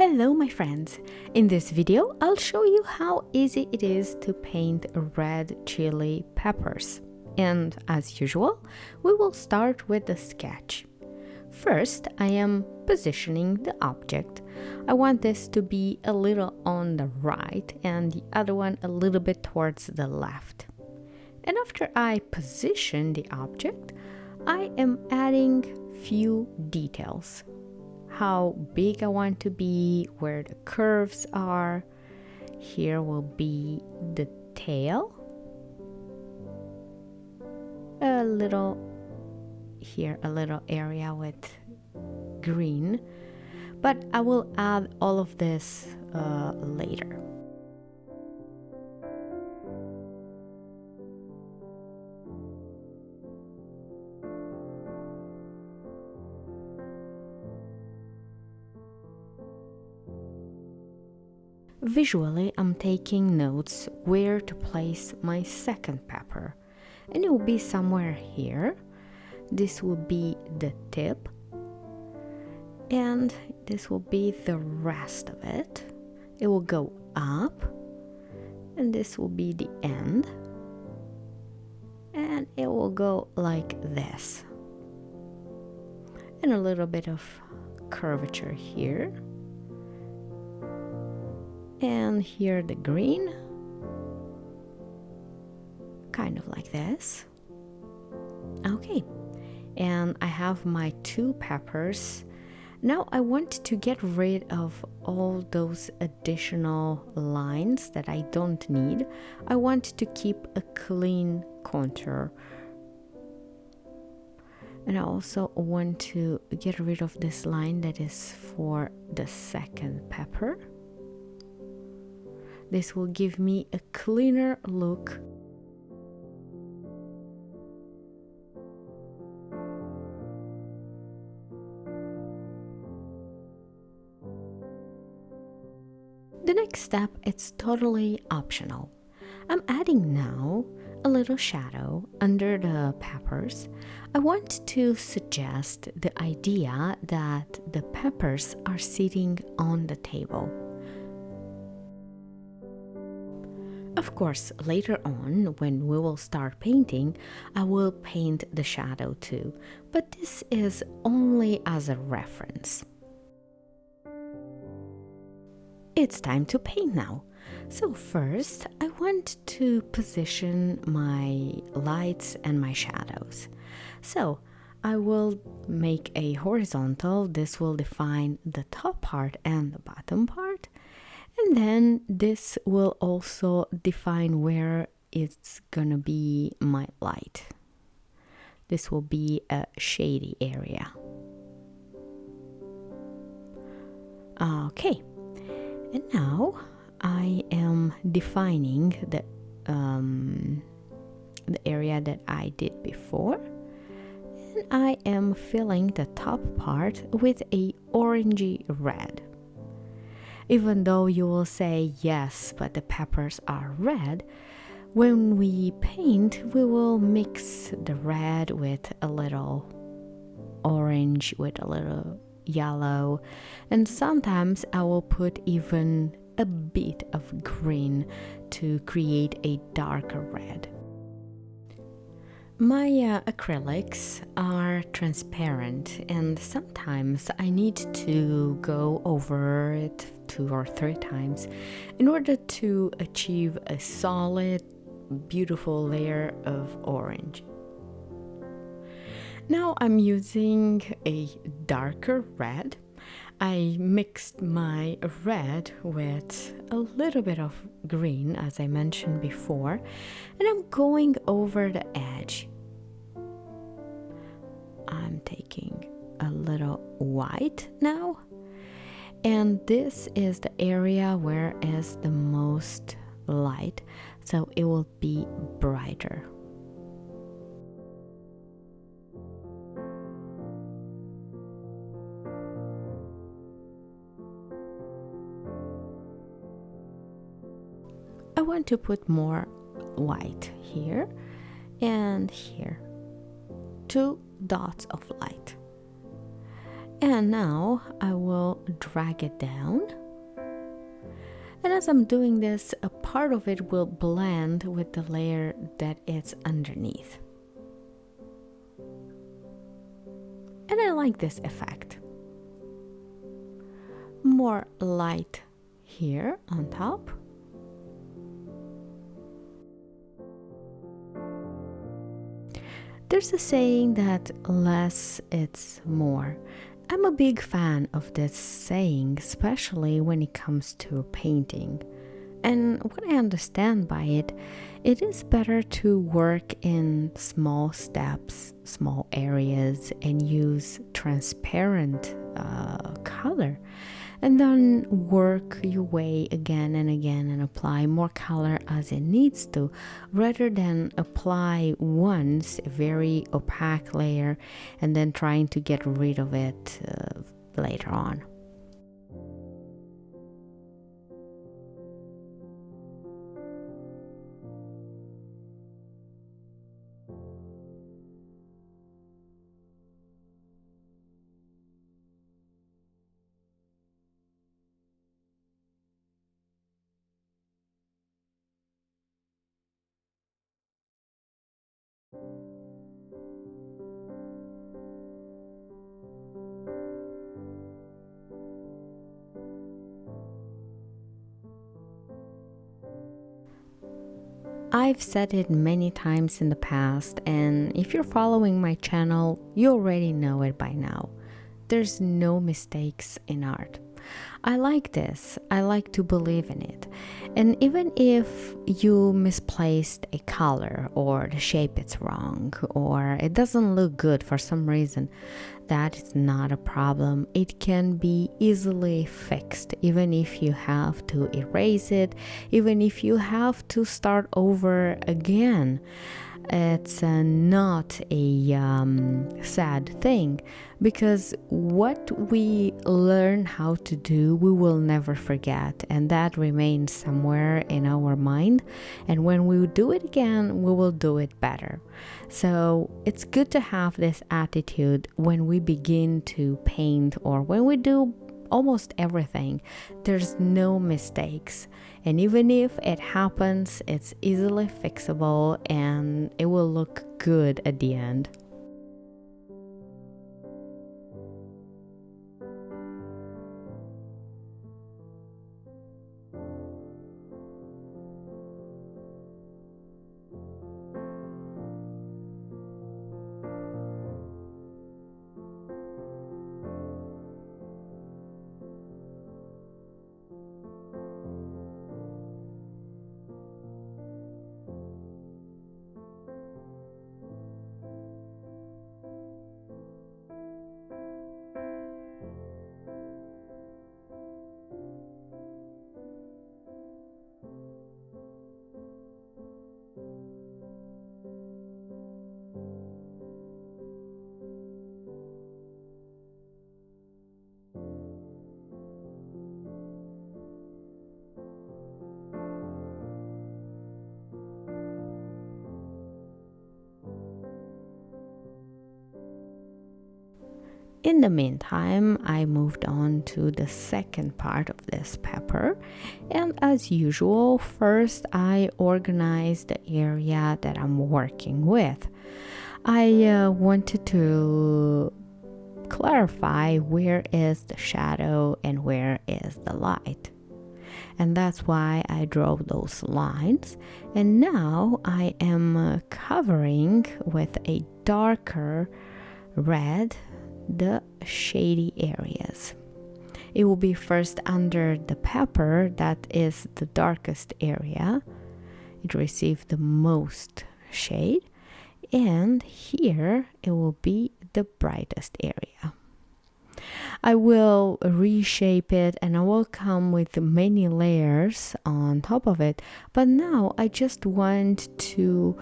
Hello my friends! In this video I'll show you how easy it is to paint red chili peppers. And as usual, we will start with the sketch. First, I am positioning the object. I want this to be a little on the right and the other one a little bit towards the left. And after I position the object, I am adding few details. How big I want to be, where the curves are. Here will be the tail. A little area with green, but I will add all of this later. Visually, I'm taking notes where to place my second pepper, and it will be somewhere here. This will be the tip, and this will be the rest of it. It will go up, and this will be the end, and it will go like this, and a little bit of curvature here. And here the green, kind of like this. Okay, and I have my two peppers. Now I want to get rid of all those additional lines that I don't need. I want to keep a clean contour. And I also want to get rid of this line that is for the second pepper. This will give me a cleaner look. The next step is totally optional. I'm adding now a little shadow under the peppers. I want to suggest the idea that the peppers are sitting on the table. Of course, later on, when we will start painting, I will paint the shadow too, but this is only as a reference. It's time to paint now. So first, I want to position my lights and my shadows. So I will make a horizontal. This will define the top part and the bottom part. And then this will also define where it's gonna be my light. This will be a shady area. Okay, and now I am defining the area that I did before. And I am filling the top part with a orangey red. Even though you will say, yes, but the peppers are red, when we paint, we will mix the red with a little orange, with a little yellow, and sometimes I will put even a bit of green to create a darker red. My acrylics are transparent, and sometimes I need to go over it 2 or 3 times in order to achieve a solid, beautiful layer of orange. Now I'm using a darker red. I mixed my red with a little bit of green, as I mentioned before, and I'm going over the edge. I'm taking a little white now, and this is the area where is the most light, so it will be brighter. I want to put more white here and here. 2 dots of light. And And now I will drag it down. And as I'm doing this, a part of it will blend with the layer that is underneath. And I like this effect. More light here on top. There's a saying that less is more. I'm a big fan of this saying, especially when it comes to painting. And what I understand by it, it is better to work in small steps, small areas, and use transparent color. And then work your way again and again and apply more color as it needs to, rather than apply once a very opaque layer and then trying to get rid of it later on. I've said it many times in the past, and if you're following my channel, you already know it by now. There's no mistakes in art. I like this. I like to believe in it. And even if you misplaced a color or the shape is wrong or it doesn't look good for some reason, that is not a problem. It can be easily fixed, even if you have to erase it, even if you have to start over again. It's not a sad thing, because what we learn how to do, we will never forget, and that remains somewhere in our mind. And when we do it again, we will do it better. So it's good to have this attitude when we begin to paint or when we do almost everything. There's no mistakes, and even if it happens, it's easily fixable and it will look good at the end. In the meantime, I moved on to the second part of this pepper, and as usual, first I organized the area that I'm working with. I wanted to clarify where is the shadow and where is the light. And that's why I draw those lines. And now I am covering with a darker red the shady areas. It will be first under the pepper, that is the darkest area. It received the most shade, and here it will be the brightest area. I will reshape it and I will come with many layers on top of it, but now I just want to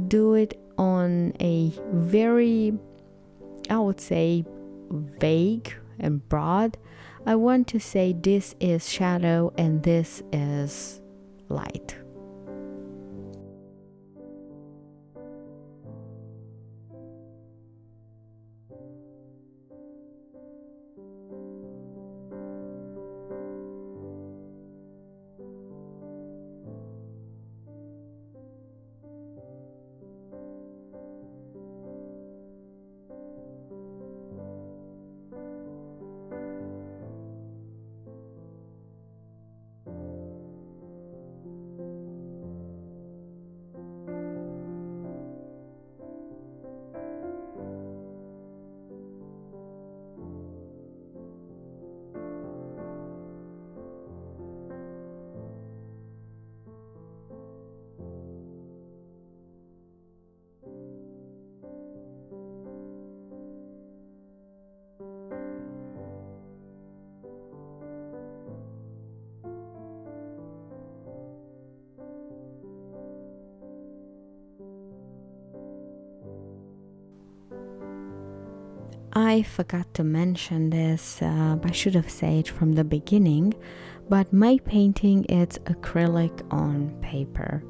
do it on a very, I would say, vague and broad. I want to say this is shadow and this is light. I forgot to mention this, I should have said it from the beginning, but my painting is acrylic on paper.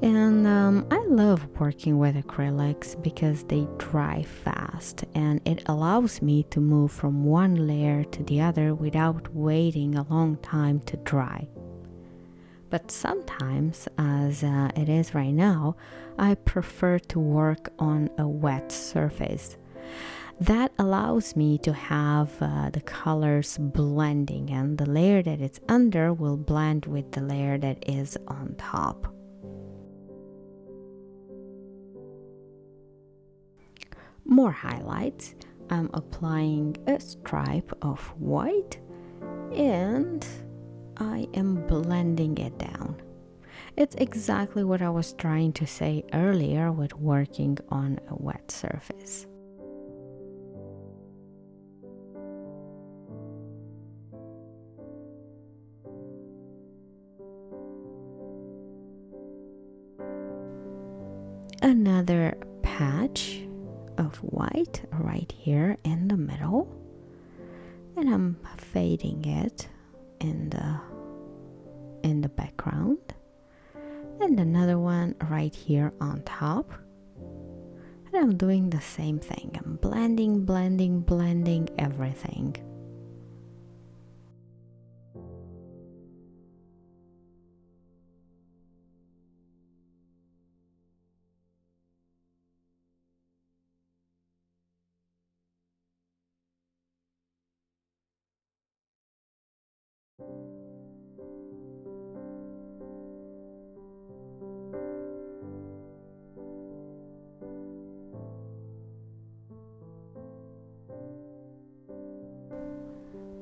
And I love working with acrylics because they dry fast and it allows me to move from one layer to the other without waiting a long time to dry. But sometimes, as it is right now, I prefer to work on a wet surface. That allows me to have the colors blending, and the layer that it's under will blend with the layer that is on top. More highlights. I'm applying a stripe of white and I am blending it down. It's exactly what I was trying to say earlier with working on a wet surface. Another patch of white right here in the middle, and I'm fading it in the background, and another one right here on top, and I'm doing the same thing. I'm blending everything.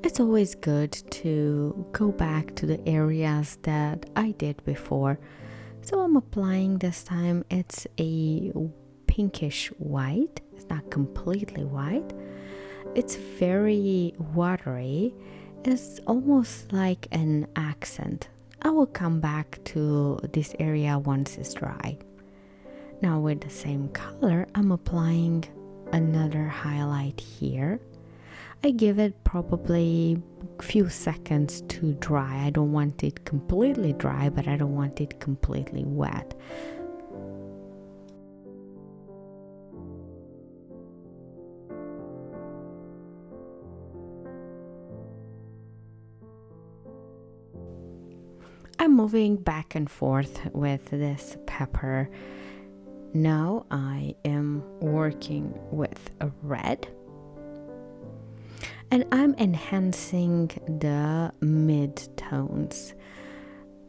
It's always good to go back to the areas that I did before. So I'm applying this time, it's a pinkish white. It's not completely white. It's very watery. It's almost like an accent. I will come back to this area once it's dry. Now with the same color, I'm applying another highlight here. I give it probably a few seconds to dry. I don't want it completely dry, but I don't want it completely wet. I'm moving back and forth with this pepper. Now I am working with a red. And I'm enhancing the mid-tones,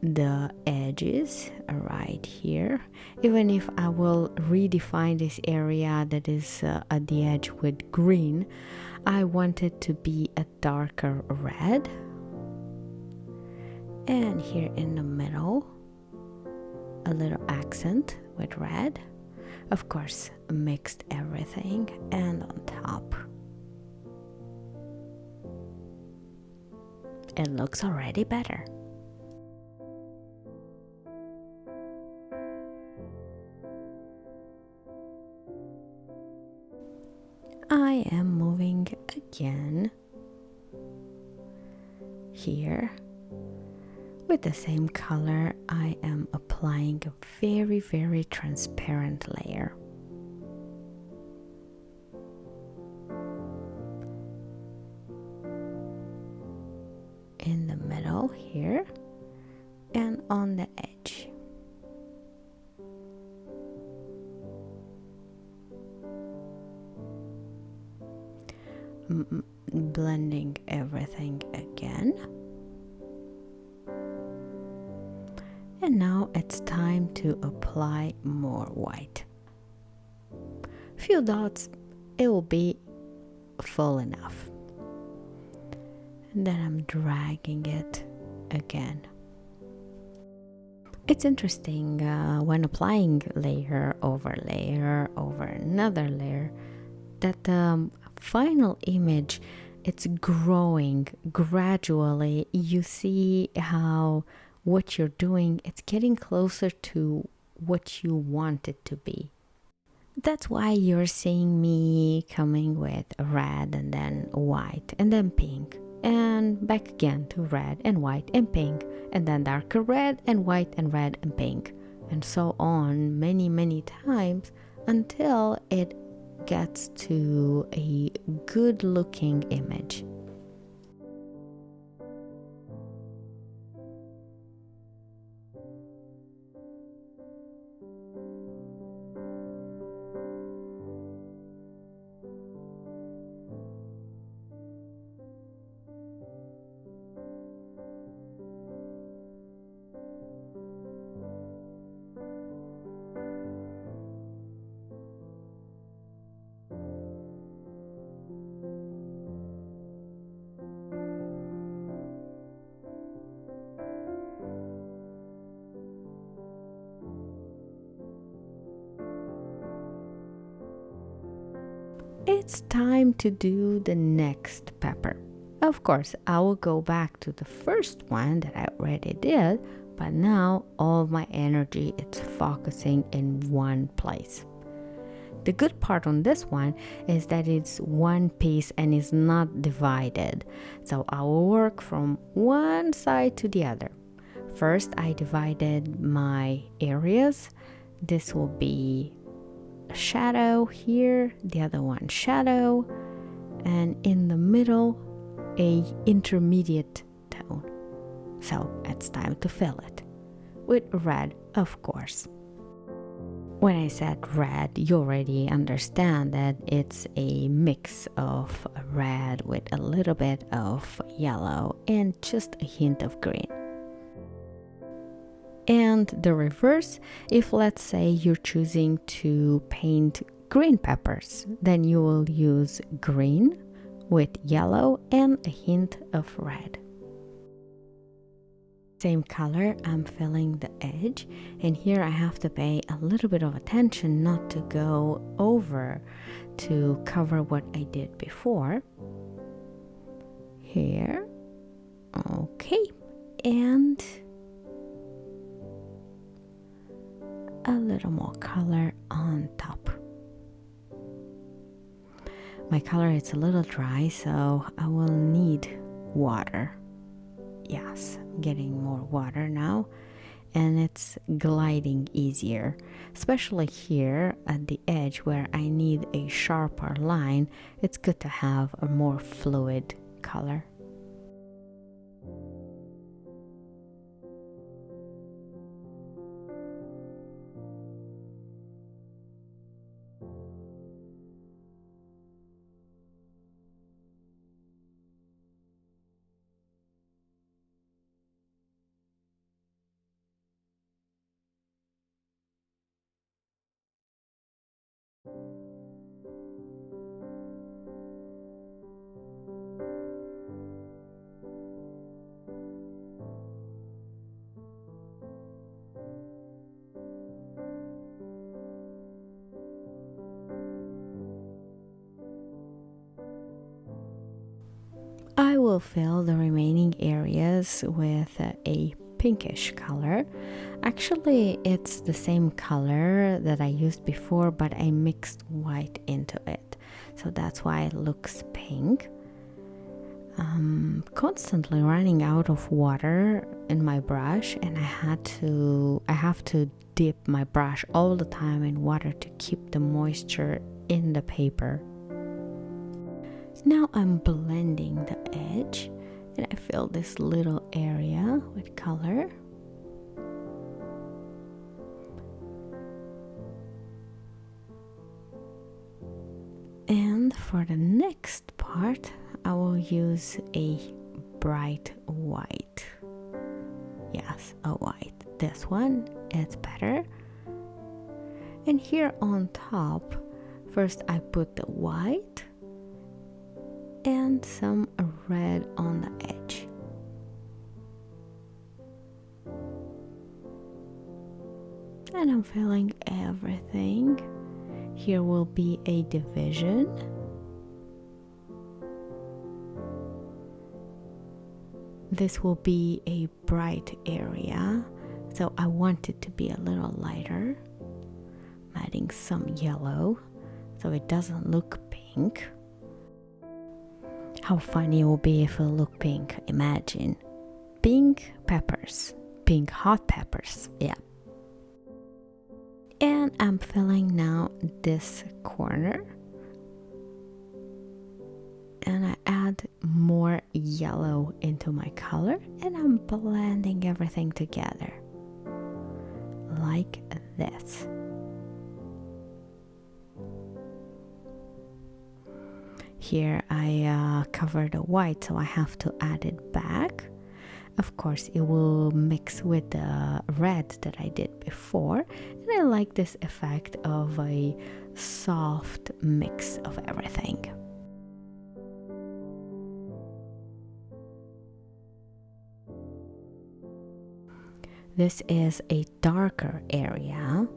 the edges right here. Even if I will redefine this area that is at the edge with green, I want it to be a darker red. And here in the middle, a little accent with red. Of course, mixed everything, and on top. It looks already better. I am moving again here. With the same color, I am applying a very transparent layer. In the middle here and on the edge. Blending everything again. And now it's time to apply more white. Few dots, it will be full enough. And then I'm dragging it again. It's interesting when applying layer over another layer, that the final image, it's growing gradually. You see how what you're doing, it's getting closer to what you want it to be. That's why you're seeing me coming with red and then white and then pink and back again to red and white and pink and then darker red and white and red and pink and so on many times until it gets to a good looking image. It's time to do the next pepper. Of course, I will go back to the first one that I already did, but now all my energy is focusing in one place. The good part on this one is that it's one piece and is not divided. So I will work from one side to the other. First, I divided my areas. This will be a shadow here, the other one shadow, and in the middle a intermediate tone. So it's time to fill it with red, of course. When I said red, you already understand that it's a mix of red with a little bit of yellow and just a hint of green. And the reverse, if let's say you're choosing to paint green peppers, then you will use green with yellow and a hint of red. Same color, I'm filling the edge, and here I have to pay a little bit of attention not to go over to cover what I did before. Here, okay, and a little more color on top. My color is a little dry, so I will need water. Yes, I'm getting more water now, and it's gliding easier, especially here at the edge where I need a sharper line. It's good to have a more fluid color. I will fill the remaining areas with a pinkish color. Actually, it's the same color that I used before, but I mixed white into it. So that's why it looks pink. I'm constantly running out of water in my brush, and I have to dip my brush all the time in water to keep the moisture in the paper. Now I'm blending the edge, and I fill this little area with color. And for the next part, I will use a bright white. Yes, a white. This one is better. And here on top, first I put the white and some red on the edge. And I'm filling everything. Here will be a division. This will be a bright area, so I want it to be a little lighter. I'm adding some yellow so it doesn't look pink. How funny it will be if it look pink. Imagine pink peppers, pink hot peppers. Yeah. And I'm filling now this corner, and I add more yellow into my color, and I'm blending everything together like this. Here I covered the white, so I have to add it back. Of course, it will mix with the red that I did before, and I like this effect of a soft mix of everything. This is a darker area.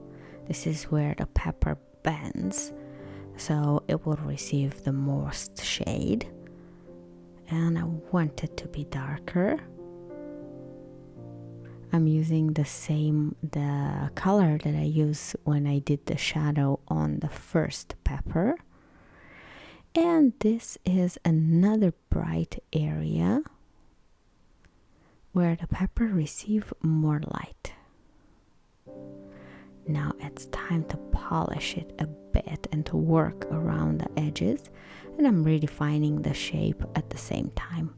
This is where the pepper bends, so it will receive the most shade, and I want it to be darker. I'm using the color that I used when I did the shadow on the first pepper. And this is another bright area where the pepper receive more light. Now it's time to polish it a bit and to work around the edges, and I'm redefining the shape at the same time.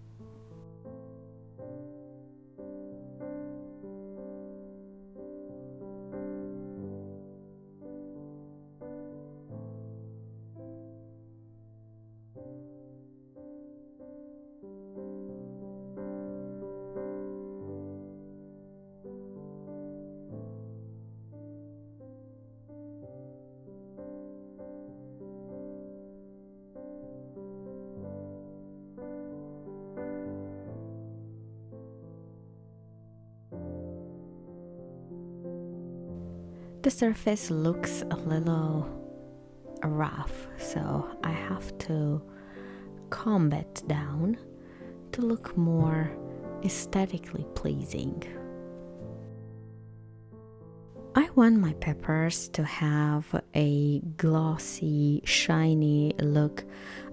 The surface looks a little rough, so I have to comb it down to look more aesthetically pleasing. I want my peppers to have a glossy, shiny look,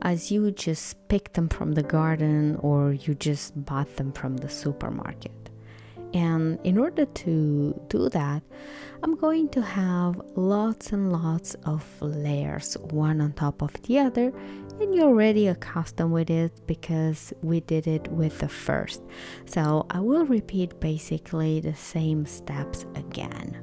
as you just pick them from the garden or you just bought them from the supermarket. And in order to do that, I'm going to have lots and lots of layers, one on top of the other, and you're already accustomed with it because we did it with the first. So I will repeat basically the same steps again.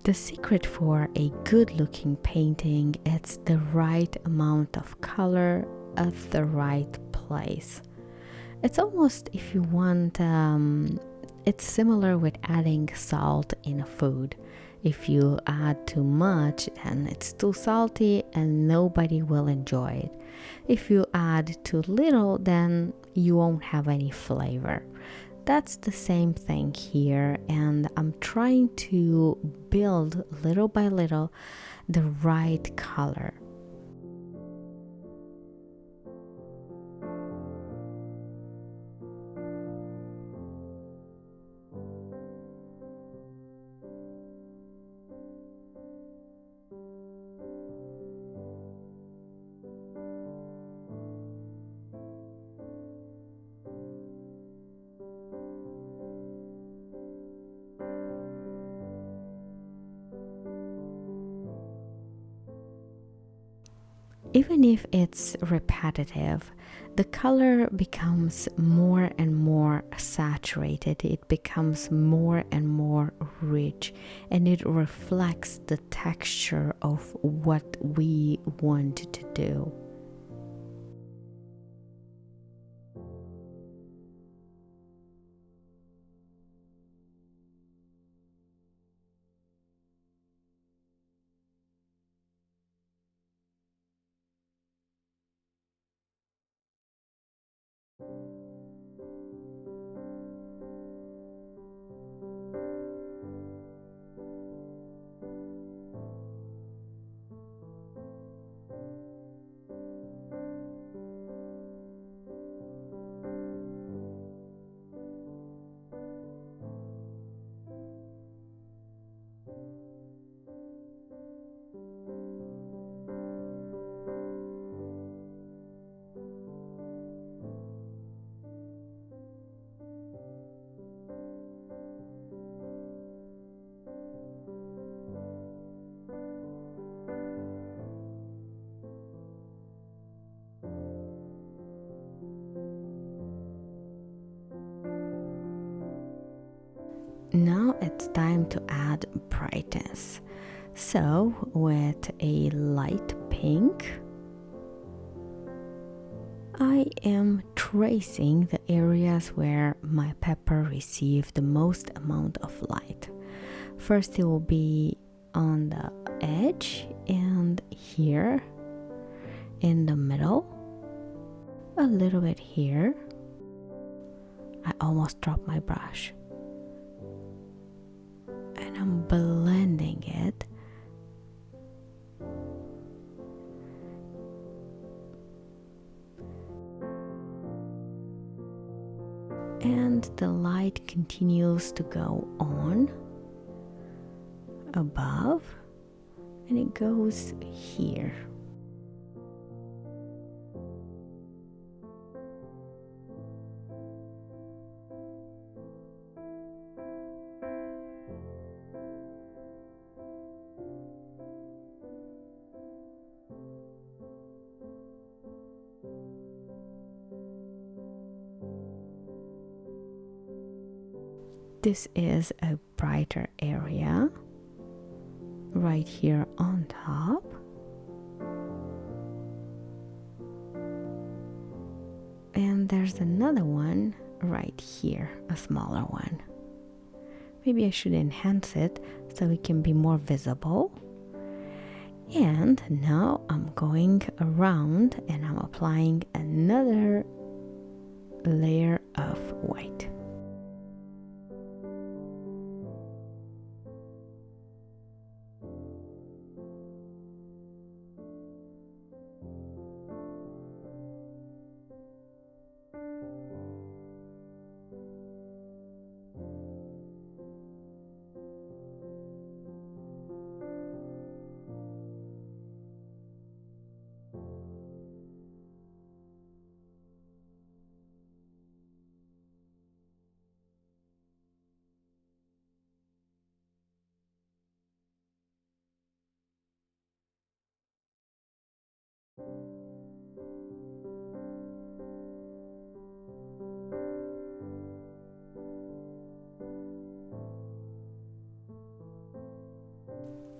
The secret for a good looking painting is the right amount of color at the right place. It's almost, if you want, it's similar with adding salt in a food. If you add too much, then it's too salty and nobody will enjoy it. If you add too little, then you won't have any flavor. That's the same thing here, and I'm trying to build little by little the right color. Even if it's repetitive, the color becomes more and more saturated. It becomes more and more rich, and it reflects the texture of what we want to do. it's time to add brightness. So with a light pink, I am tracing the areas where my pepper received the most amount of light. First it will be on the edge and here in the middle, a little bit here. I almost dropped my brush. And I'm blending it. And the light continues to go on above, and it goes here. This is a brighter area right here on top. And there's another one right here, a smaller one. Maybe I should enhance it so it can be more visible. And now I'm going around and I'm applying another layer of white.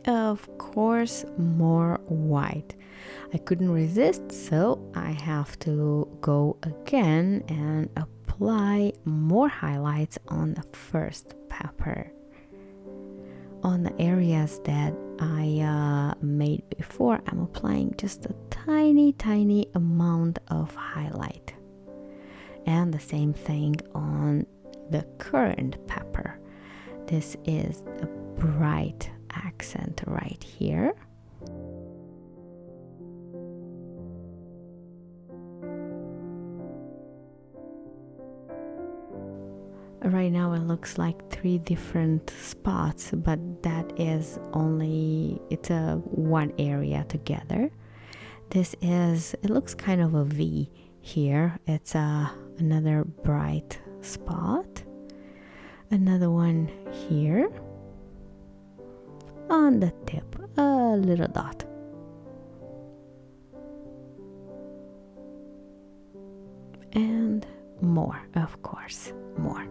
Of course, more white. I couldn't resist, so I have to go again and apply more highlights on the first pepper. On the areas that I made before, I'm applying just a tiny amount of highlight. And the same thing on the current pepper. This is a bright accent right here. Right now it looks like 3 different spots, but that is only, it's a one area together. This is, it looks kind of a V here. It's another bright spot. Another one here. On the tip, a little dot. And more, of course, more.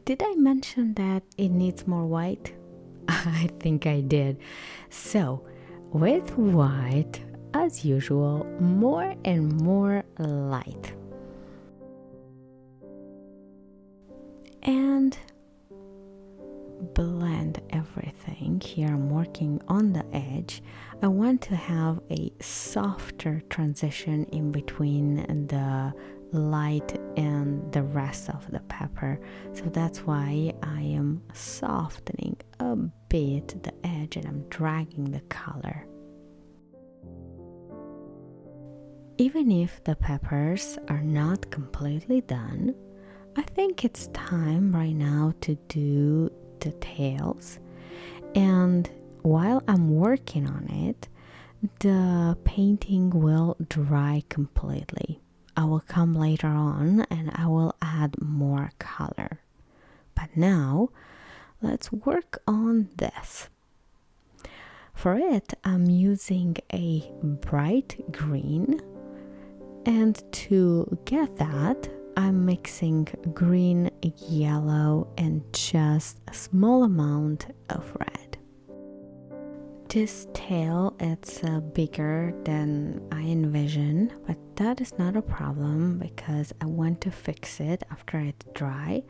Did I mention that it needs more white? I think I did. So, with white, as usual, more and more light. And blend everything. Here I'm working on the edge. I want to have a softer transition in between the light in the rest of the pepper, so that's why I am softening a bit the edge and I'm dragging the color. Even if the peppers are not completely done, I think it's time right now to do the tails. And while I'm working on it, the painting will dry completely. I will come later on and I will add more color. But now, let's work on this. For it, I'm using a bright green, and to get that, I'm mixing green, yellow, and just a small amount of red. This tail, it's bigger than I envision, but that is not a problem because I want to fix it after it's dry.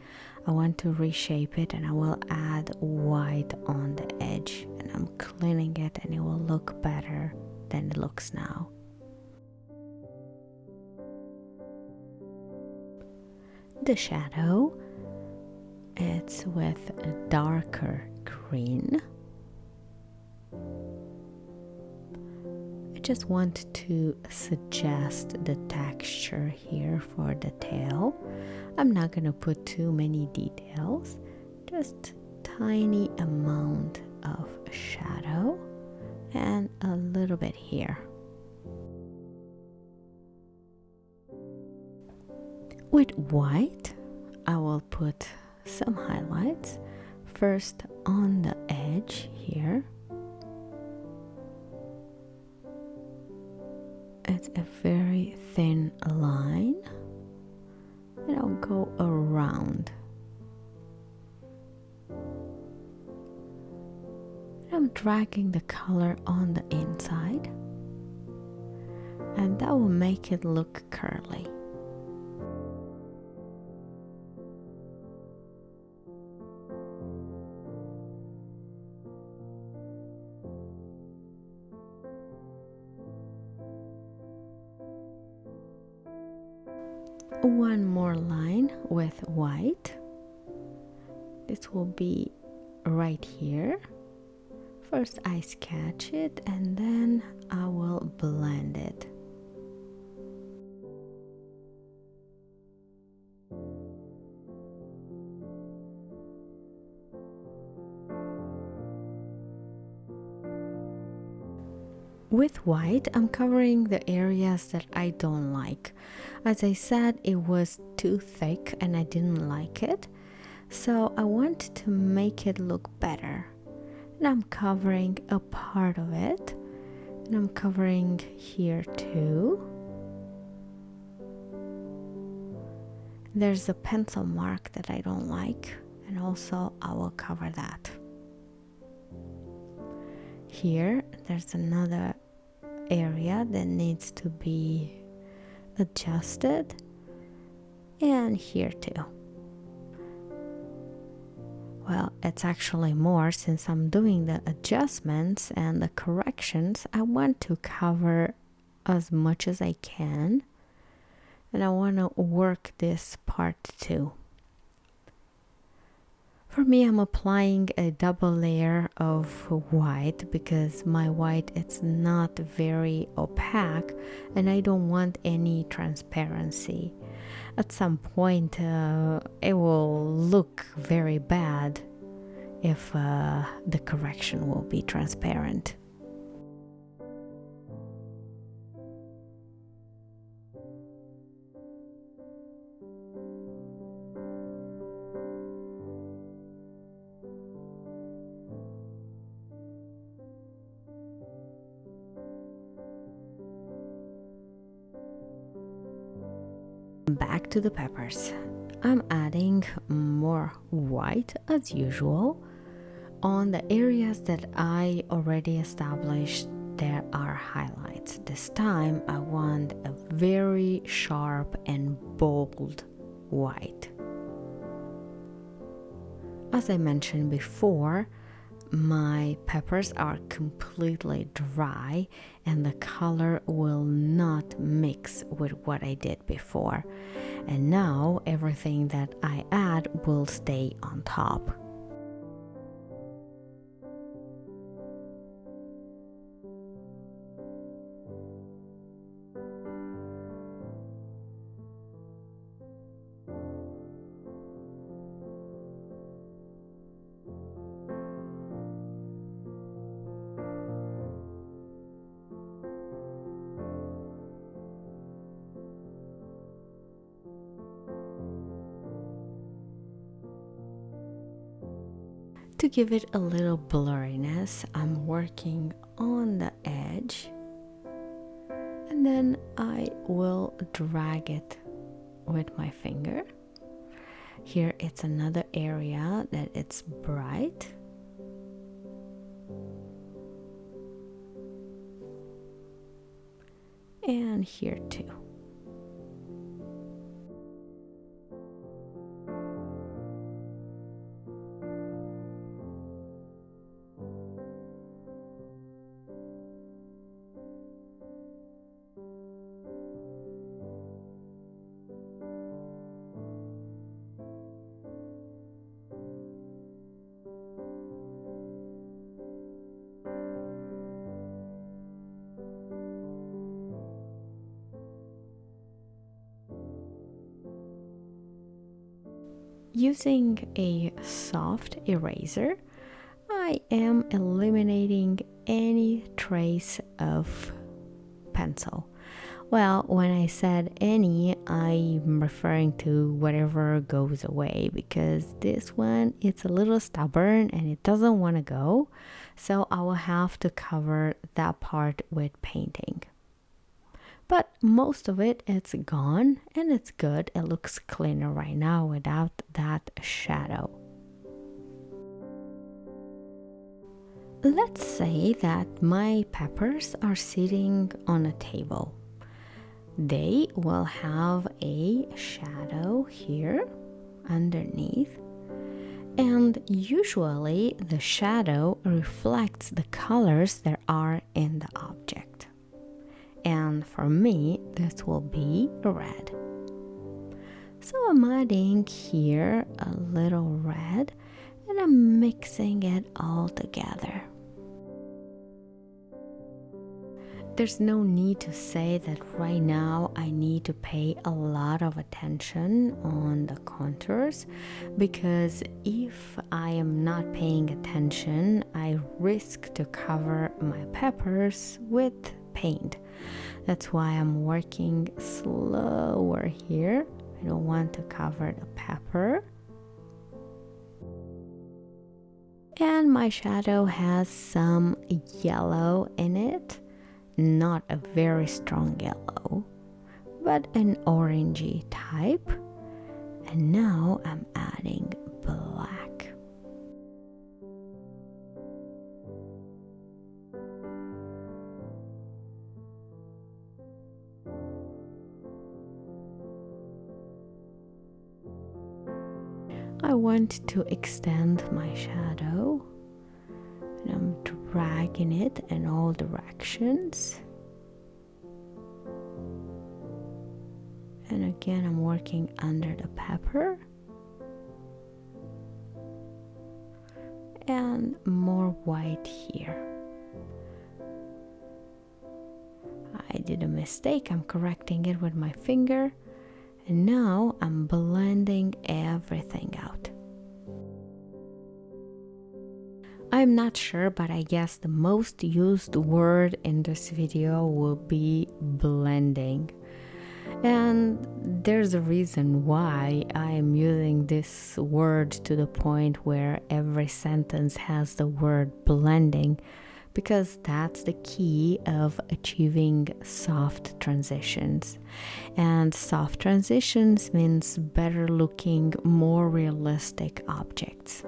I want to reshape it and I will add white on the edge, and I'm cleaning it and it will look better than it looks now. The shadow, it's with a darker green. I just want to suggest the texture here for the tail. I'm not gonna put too many details, just tiny amount of shadow and a little bit here. With white, I will put some highlights, first on the edge here. It's a very thin line, and I'll go around. I'm dragging the color on the inside, and that will make it look curly. One more line with white. This will be right here. First I sketch it and then I will blend it. With white, I'm covering the areas that I don't like. As I said, it was too thick and I didn't like it. So I want to make it look better. And I'm covering a part of it. And I'm covering here too. There's a pencil mark that I don't like. And also I will cover that. Here, there's another area that needs to be adjusted, and here too. Well, it's actually more since I'm doing the adjustments and the corrections. I want to cover as much as I can, and I want to work this part too. For me, I'm applying a double layer of white because my white it's not very opaque and I don't want any transparency. At some point, it will look very bad if the correction will be transparent. Back to the peppers. I'm adding more white as usual. On the areas that I already established, there are highlights. This time I want a very sharp and bold white. As I mentioned before, my peppers are completely dry and the color will not mix with what I did before. And now everything that I add will stay on top. To give it a little blurriness, I'm working on the edge and then I will drag it with my finger. Here it's another area that it's bright. And here too. Using a soft eraser, I am eliminating any trace of pencil. Well, when I said any, I'm referring to whatever goes away, because this one, it's a little stubborn and it doesn't want to go. So I will have to cover that part with painting. But most of it, it's gone and it's good. It looks cleaner right now without that shadow. Let's say that my peppers are sitting on a table. They will have a shadow here underneath, and usually the shadow reflects the colors that are in the object. And for me, this will be red. So I'm adding here a little red and I'm mixing it all together. There's no need to say that right now I need to pay a lot of attention on the contours, because if I am not paying attention, I risk to cover my peppers with paint. That's why I'm working slower here. I don't want to cover the pepper. And my shadow has some yellow in it. Not a very strong yellow, but an orangey type. And now I'm adding black. I want to extend my shadow, and I'm dragging it in all directions. And again, I'm working under the pepper. And more white here. I did a mistake, I'm correcting it with my finger. And now I'm blending everything out. I'm not sure, but I guess the most used word in this video will be blending. And there's a reason why I am using this word to the point where every sentence has the word blending, because that's the key of achieving soft transitions. And soft transitions means better looking, more realistic objects.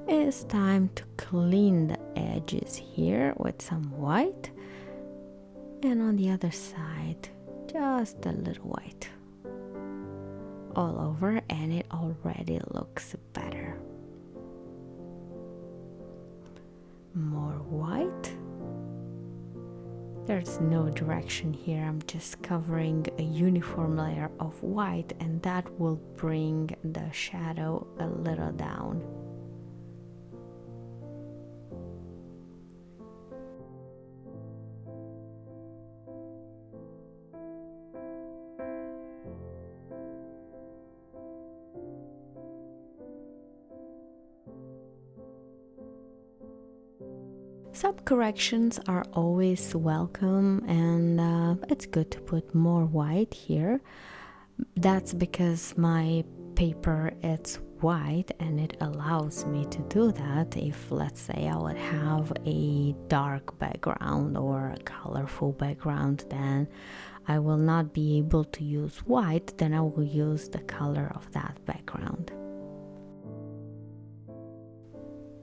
It's time to clean the edges here with some white, and on the other side just a little white all over, and it already looks better. More white. There's no direction here, I'm just covering a uniform layer of white, and that will bring the shadow a little down. Some corrections are always welcome, and it's good to put more white here. That's because my paper it's white and it allows me to do that. If, let's say, I would have a dark background or a colorful background, then I will not be able to use white, then I will use the color of that background.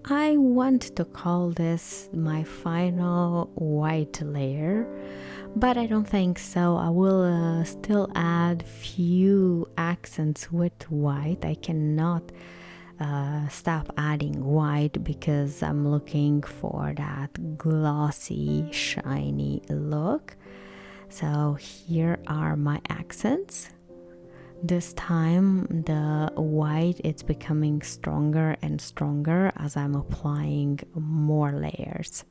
I want to call this my final white layer, but I don't think so. I will still add few accents with white. I cannot stop adding white because I'm looking for that glossy, shiny look. So here are my accents. This time the white it's becoming stronger and stronger as I'm applying more layers.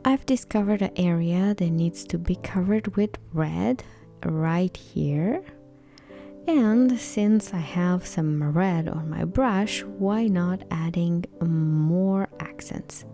I've discovered an area that needs to be covered with red right here, and since I have some red on my brush, why not adding more accents?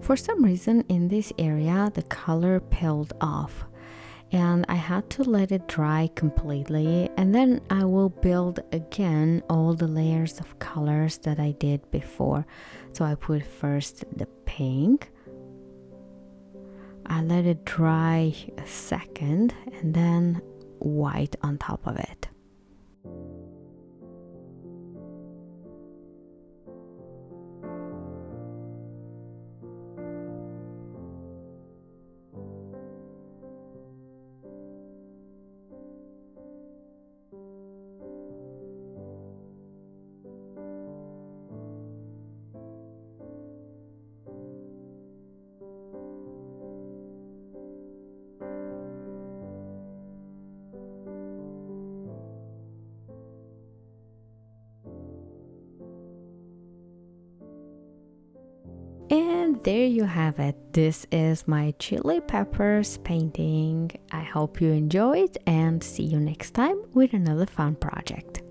For some reason in this area the color peeled off, and I had to let it dry completely, and then I will build again all the layers of colors that I did before. So I put first the pink, I let it dry a second, and then white on top of it. And there you have it. This is my chili peppers painting. I hope you enjoyed and see you next time with another fun project.